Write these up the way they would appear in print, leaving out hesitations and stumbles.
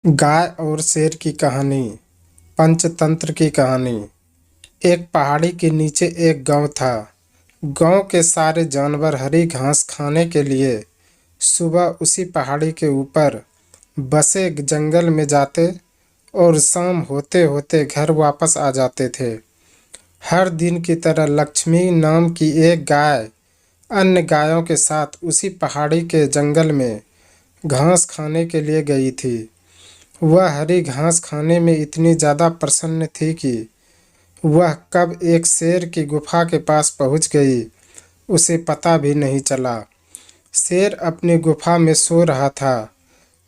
गाय और शेर की कहानी। पंचतंत्र की कहानी। एक पहाड़ी के नीचे एक गांव था। गांव के सारे जानवर हरी घास खाने के लिए सुबह उसी पहाड़ी के ऊपर बसे जंगल में जाते और शाम होते होते घर वापस आ जाते थे। हर दिन की तरह लक्ष्मी नाम की एक गाय अन्य गायों के साथ उसी पहाड़ी के जंगल में घास खाने के लिए गई थी। वह हरी घास खाने में इतनी ज़्यादा प्रसन्न थी कि वह कब एक शेर की गुफा के पास पहुंच गई उसे पता भी नहीं चला। शेर अपनी गुफा में सो रहा था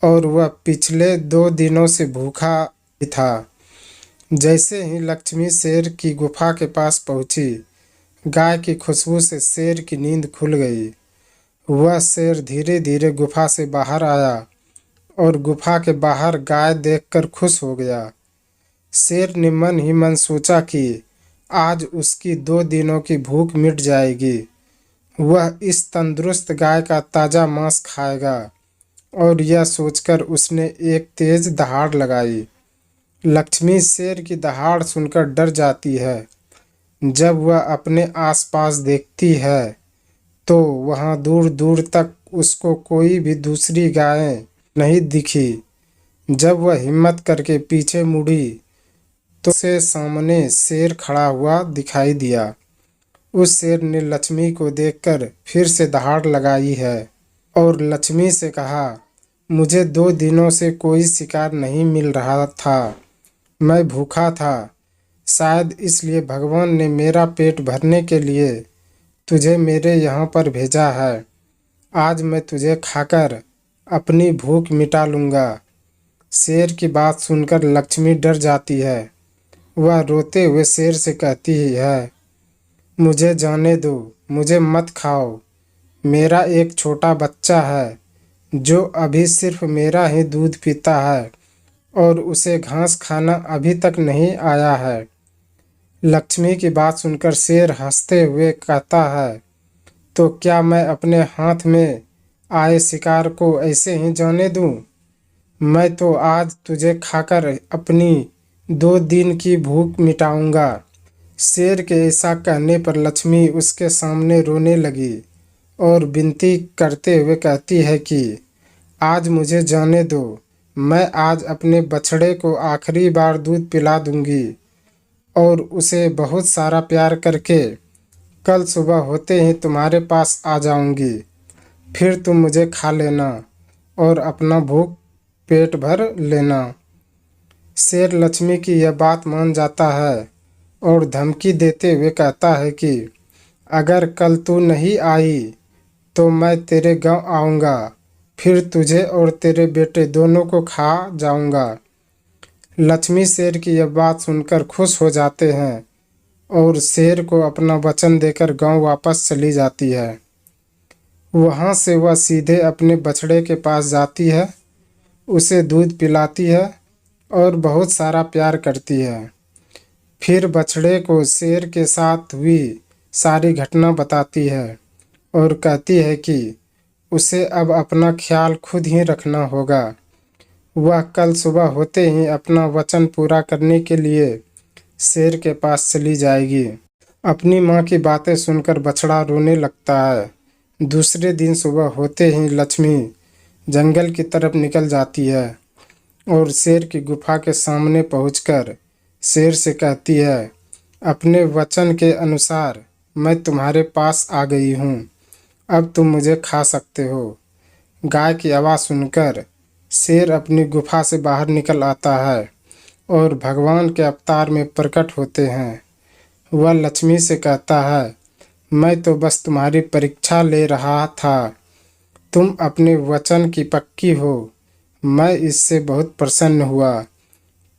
और वह पिछले 2 दिनों से भूखा ही था। जैसे ही लक्ष्मी शेर की गुफा के पास पहुंची, गाय की खुशबू से शेर की नींद खुल गई। वह शेर धीरे धीरे गुफा से बाहर आया और गुफा के बाहर गाय देखकर खुश हो गया। शेर ने मन ही मन सोचा कि आज उसकी 2 दिनों की भूख मिट जाएगी। वह इस तंदुरुस्त गाय का ताज़ा मांस खाएगा और यह सोचकर उसने एक तेज दहाड़ लगाई। लक्ष्मी शेर की दहाड़ सुनकर डर जाती है। जब वह अपने आसपास देखती है तो वहां दूर दूर तक उसको कोई भी दूसरी गायें नहीं दिखी। जब वह हिम्मत करके पीछे मुड़ी तो उसे सामने शेर खड़ा हुआ दिखाई दिया। उस शेर ने लक्ष्मी को देखकर फिर से दहाड़ लगाई है और लक्ष्मी से कहा, मुझे 2 दिनों से कोई शिकार नहीं मिल रहा था। मैं भूखा था। शायद इसलिए भगवान ने मेरा पेट भरने के लिए तुझे मेरे यहाँ पर भेजा है। आज मैं तुझे खाकर अपनी भूख मिटा लूँगा। शेर की बात सुनकर लक्ष्मी डर जाती है। वह रोते हुए शेर से कहती है, मुझे जाने दो, मुझे मत खाओ। मेरा एक छोटा बच्चा है जो अभी सिर्फ मेरा ही दूध पीता है और उसे घास खाना अभी तक नहीं आया है। लक्ष्मी की बात सुनकर शेर हंसते हुए कहता है, तो क्या मैं अपने हाथ में आए शिकार को ऐसे ही जाने दूं? मैं तो आज तुझे खाकर अपनी 2 दिन की भूख मिटाऊंगा। शेर के ऐसा कहने पर लक्ष्मी उसके सामने रोने लगी और विनती करते हुए कहती है कि आज मुझे जाने दो। मैं आज अपने बछड़े को आखिरी बार दूध पिला दूंगी और उसे बहुत सारा प्यार करके कल सुबह होते ही तुम्हारे पास आ जाऊंगी। फिर तुम मुझे खा लेना और अपना भूख पेट भर लेना। शेर लक्ष्मी की यह बात मान जाता है और धमकी देते हुए कहता है कि अगर कल तू नहीं आई तो मैं तेरे गांव आऊँगा, फिर तुझे और तेरे बेटे दोनों को खा जाऊँगा। लक्ष्मी शेर की यह बात सुनकर खुश हो जाते हैं और शेर को अपना वचन देकर गांव वापस चली जाती है। वहाँ से वह सीधे अपने बछड़े के पास जाती है, उसे दूध पिलाती है और बहुत सारा प्यार करती है। फिर बछड़े को शेर के साथ हुई सारी घटना बताती है और कहती है कि उसे अब अपना ख्याल खुद ही रखना होगा। वह कल सुबह होते ही अपना वचन पूरा करने के लिए शेर के पास चली जाएगी। अपनी माँ की बातें सुनकर बछड़ा रोने लगता है। दूसरे दिन सुबह होते ही लक्ष्मी जंगल की तरफ निकल जाती है और शेर की गुफा के सामने पहुंचकर शेर से कहती है, अपने वचन के अनुसार मैं तुम्हारे पास आ गई हूँ। अब तुम मुझे खा सकते हो। गाय की आवाज़ सुनकर शेर अपनी गुफा से बाहर निकल आता है और भगवान के अवतार में प्रकट होते हैं। वह लक्ष्मी से कहता है, मैं तो बस तुम्हारी परीक्षा ले रहा था। तुम अपने वचन की पक्की हो। मैं इससे बहुत प्रसन्न हुआ।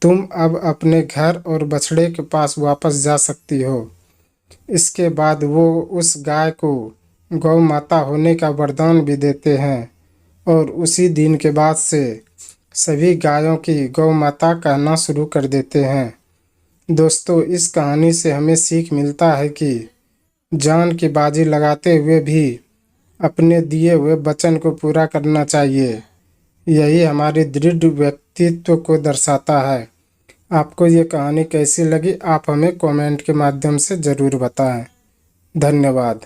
तुम अब अपने घर और बछड़े के पास वापस जा सकती हो। इसके बाद वो उस गाय को गौ माता होने का वरदान भी देते हैं और उसी दिन के बाद से सभी गायों की गौ माता कहना शुरू कर देते हैं। दोस्तों, इस कहानी से हमें सीख मिलता है कि जान की बाजी लगाते हुए भी अपने दिए हुए वचन को पूरा करना चाहिए। यही हमारी दृढ़ व्यक्तित्व को दर्शाता है। आपको ये कहानी कैसी लगी आप हमें कमेंट के माध्यम से ज़रूर बताएं। धन्यवाद।